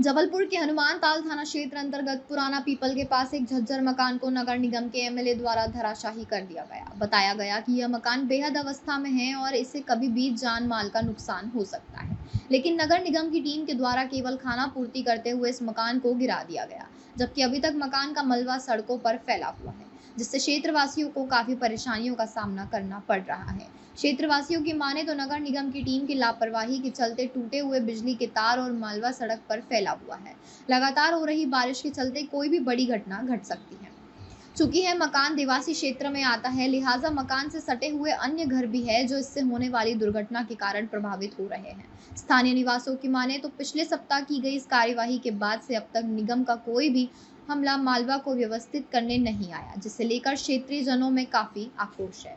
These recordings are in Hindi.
जबलपुर के हनुमान ताल थाना क्षेत्र अंतर्गत पुराना पीपल के पास एक झज्जर मकान को नगर निगम के एमएलए द्वारा धराशाही कर दिया गया। बताया गया कि यह मकान बेहद अवस्था में है और इससे कभी भी जान माल का नुकसान हो सकता है, लेकिन नगर निगम की टीम के द्वारा केवल खाना पूर्ति करते हुए इस मकान को गिरा दिया गया, जबकि अभी तक मकान का मलबा सड़कों पर फैला हुआ है, जिससे क्षेत्रवासियों को काफी परेशानियों का सामना करना पड़ रहा है। क्षेत्रवासियों की माने तो नगर निगम की टीम की लापरवाही के चलते टूटे हुए बिजली के तार और मलबा सड़क पर फैला हुआ है। लगातार हो रही बारिश के चलते कोई भी बड़ी घटना घट सकती है। चूंकि यह मकान देवासी क्षेत्र में आता है, लिहाजा मकान से सटे हुए अन्य घर भी है जो इससे होने वाली दुर्घटना के कारण प्रभावित हो रहे हैं। स्थानीय निवासियों की माने तो पिछले सप्ताह की गई इस कार्यवाही के बाद से अब तक निगम का कोई भी हमला मालवा को व्यवस्थित करने नहीं आया, जिसे लेकर क्षेत्रीय जनों में काफी आक्रोश है।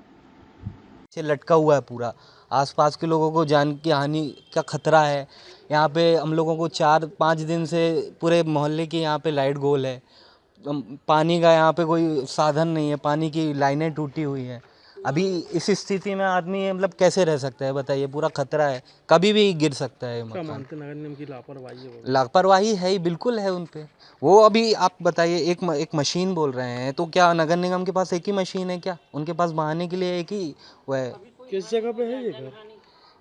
से लटका हुआ है पूरा। आसपास के लोगों को जान की हानि का खतरा है। यहाँ पे हम लोगों को 4-5 दिन से पूरे मोहल्ले की यहाँ पे लाइट गोल है। पानी का यहाँ पे कोई साधन नहीं है, पानी की लाइनें टूटी हुई हैं। अभी इस स्थिति में आदमी मतलब कैसे रह सकता है बताइए, पूरा खतरा है, कभी भी गिर सकता है मकान। मानते नगर निगम की लापरवाही है? लापरवाही है ही, बिल्कुल है उन पे। वो अभी आप बताइए, एक मशीन बोल रहे हैं, तो क्या नगर निगम के पास एक ही मशीन है क्या? उनके पास बहाने के लिए एक ही वो है। किस जगह पे है ये घर?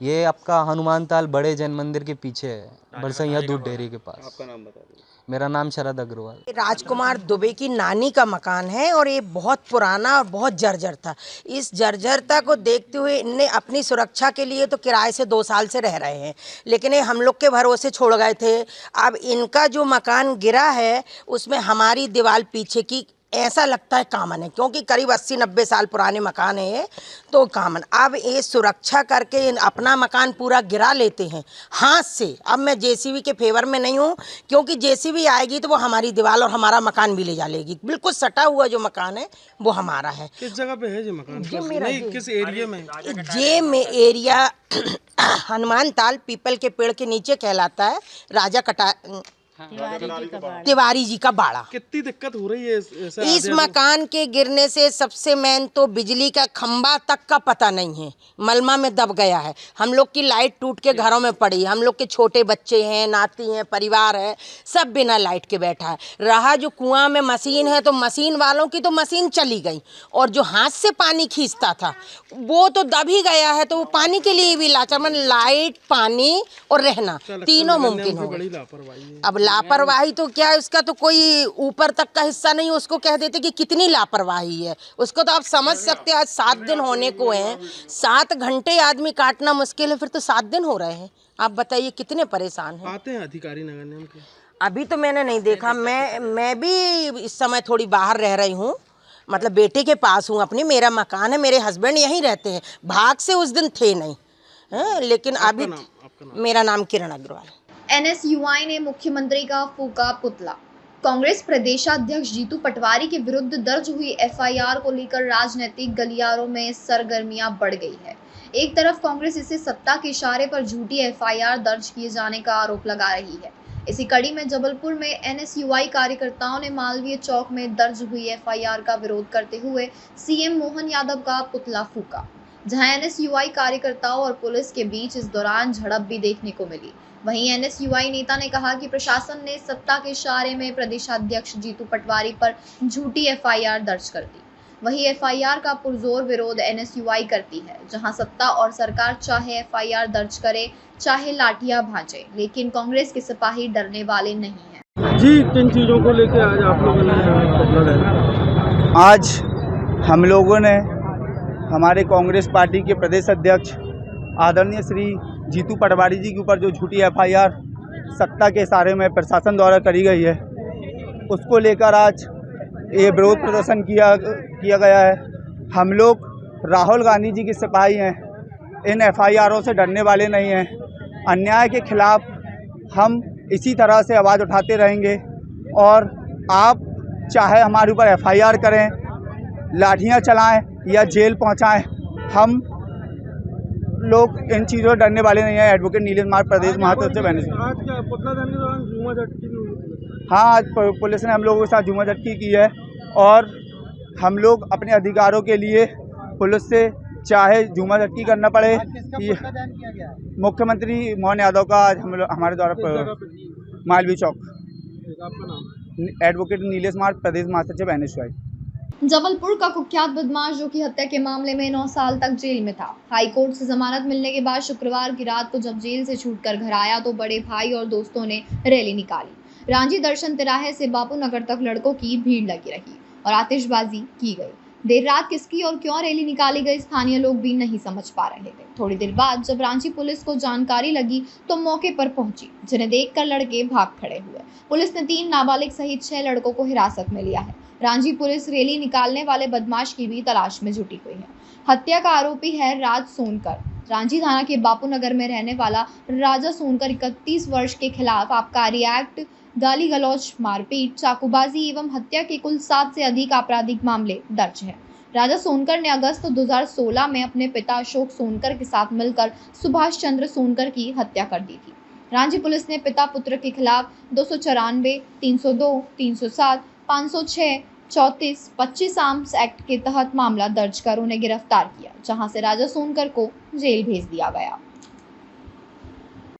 ये आपका हनुमान ताल बड़े जैन मंदिर के पीछे है, बरसैया दूध डेयरी के पास। आपका नाम बता दीजिए। मेरा नाम शरद अग्रवाल। राजकुमार दुबे की नानी का मकान है और ये बहुत पुराना और बहुत जर्जर था। इस जर्जरता को देखते हुए इनने अपनी सुरक्षा के लिए तो किराए से 2 साल से रह रहे हैं, लेकिन ये हम लोग के भरोसे छोड़ गए थे। अब इनका जो मकान गिरा है उसमें हमारी दीवार पीछे की ऐसा लगता है कामन है, क्योंकि करीब 80-90 साल पुराने मकान है ये, तो कामन। अब ये सुरक्षा करके अपना मकान पूरा गिरा लेते हैं हाथ से। अब मैं जेसीबी के फेवर में नहीं हूँ, क्योंकि जेसीबी आएगी तो वो हमारी दीवार और हमारा मकान भी ले जा लेगी। बिल्कुल सटा हुआ जो मकान है वो हमारा है। किस जगह पे है ये मकान? नहीं, किस एरिया में? जे में एरिया हनुमान ताल पीपल के पेड़ के नीचे कहलाता है, राजा तिवारी जी का बाड़ा। कितनी दिक्कत हो रही है इस मकान के गिरने से सबसे मेन तो बिजली का खंबा तक का पता नहीं है, मलमा में दब गया है। हम लोग की लाइट टूट के घरों में पड़ी, हम लोग के छोटे बच्चे हैं, नाती हैं, परिवार है, सब बिना लाइट के बैठा है। रहा जो कुआं में मशीन है, तो मशीन वालों की तो मशीन चली गई, और जो हाथ से पानी खींचता था वो तो दब ही गया है। तो वो पानी के लिए भी लाचार, मतलब लाइट, पानी और रहना तीनों मुमकिन हो। बड़ी लापरवाही है। अब लापरवाही तो क्या है, उसका तो कोई ऊपर तक का हिस्सा नहीं, उसको कह देते कि कितनी लापरवाही है। उसको तो आप समझ सकते हैं, आज 7 दिन होने को हैं, 7 घंटे आदमी काटना मुश्किल है, फिर तो 7 दिन हो रहे हैं। आप बताइए कितने परेशान हैं। आते हैं अधिकारी नगर निगम के? अभी तो मैंने नहीं देखा। मैं भी इस समय थोड़ी बाहर रह रही हूँ, मतलब बेटे के पास हूँ अपनी। मेरा मकान है, मेरे हस्बैंड यहीं रहते हैं, भाग से उस दिन थे नहीं है, लेकिन अभी मेरा नाम किरण अग्रवाल। एनएसयूआई ने मुख्यमंत्री का फूका पुतला। कांग्रेस प्रदेशाध्यक्ष जीतू पटवारी के विरुद्ध दर्ज हुई एफआईआर को लेकर राजनीतिक गलियारों में सरगर्मियां बढ़ गई है। एक तरफ कांग्रेस इसे सत्ता के इशारे पर झूठी एफआईआर दर्ज किए जाने का आरोप लगा रही है। इसी कड़ी में जबलपुर में एनएसयूआई कार्यकर्ताओं ने मालवीय चौक में दर्ज हुई एफआईआर का विरोध करते हुए सीएम मोहन यादव का पुतला फूका, जहां एनएसयूआई कार्यकर्ताओं और पुलिस के बीच इस दौरान झड़प भी देखने को मिली। वहीं एनएसयूआई नेता ने कहा कि प्रशासन ने सत्ता के इशारे में प्रदेशाध्यक्ष जीतू पटवारी पर झूठी एफआईआर दर्ज कर दी। वहीं एफआईआर का पुरजोर विरोध एनएसयूआई करती है, जहां सत्ता और सरकार चाहे एफआईआर दर्ज करे, चाहे लाठियां भांजे, लेकिन कांग्रेस के सिपाही डरने वाले नहीं हैं। जी, किन चीजों को लेकर आज आप लोगों ने? आज हम लोगों ने हमारे कांग्रेस पार्टी के प्रदेश अध्यक्ष आदरणीय श्री जीतू पटवारी जी के ऊपर जो झूठी एफआईआर सत्ता के इशारे में प्रशासन द्वारा करी गई है, उसको लेकर आज ये विरोध प्रदर्शन किया गया है। हम लोग राहुल गांधी जी के सिपाही हैं, इन एफआईआरों से डरने वाले नहीं हैं। अन्याय के खिलाफ हम इसी तरह से आवाज़ उठाते रहेंगे, और आप चाहे हमारे ऊपर एफआईआर करें, लाठियां चलाएं या जेल पहुंचाएं, हम लोग इन चीज़ों से डरने वाले नहीं हैं। एडवोकेट नीलेश कुमार प्रदेश महासचिव से आज क्या पुतला दहन के दौरान झूमा झटकी भी हुई? हाँ, आज पुलिस ने हम लोगों के साथ झूमा झटकी की है, और हम लोग अपने अधिकारों के लिए पुलिस से चाहे झूमा झटकी करना पड़े। मुख्यमंत्री मोहन यादव का आज हमारे द्वारा मालवी चौक। एक आपका नाम? एडवोकेट नीलेश मार्ग, प्रदेश महासचिव NSY। जबलपुर का कुख्यात बदमाश जो कि हत्या के मामले में 9 साल तक जेल में था, हाई कोर्ट से जमानत मिलने के बाद शुक्रवार की रात को जब जेल से छूटकर घर आया तो बड़े भाई और दोस्तों ने रैली निकाली। रांची दर्शन तिराहे से बापू नगर तक लड़कों की भीड़ लगी रही और आतिशबाजी की गई। देर रात किसकी और क्यों रैली निकाली गई, स्थानीय लोग भी नहीं समझ पा रहे थे। थोड़ी देर बाद जब रांची पुलिस को जानकारी लगी तो मौके पर पहुंची, जिन्हें देखकर लड़के भाग खड़े हुए। पुलिस ने 3 नाबालिग सहित 6 लड़कों को हिरासत में लिया है। रांची पुलिस रैली निकालने वाले बदमाश की भी तलाश में जुटी हुई है। हत्या का आरोपी है राज सोनकर। रांची थाना के बापू नगर में रहने वाला राजा सोनकर 31 वर्ष के खिलाफ आबकारी एक्ट, गाली गलौज, मारपीट, चाकूबाजी एवं हत्या के कुल 7 से अधिक आपराधिक मामले दर्ज हैं। राजा सोनकर ने अगस्त 2016 में अपने पिता अशोक सोनकर के साथ मिलकर सुभाष चंद्र सोनकर की हत्या कर दी थी। रांची पुलिस ने पिता पुत्र के खिलाफ 294, 302, 307, 506, 34, 25 आर्म्स एक्ट के तहत मामला दर्ज कर उन्हें गिरफ्तार किया, जहां से राजा सोनकर को जेल भेज दिया गया।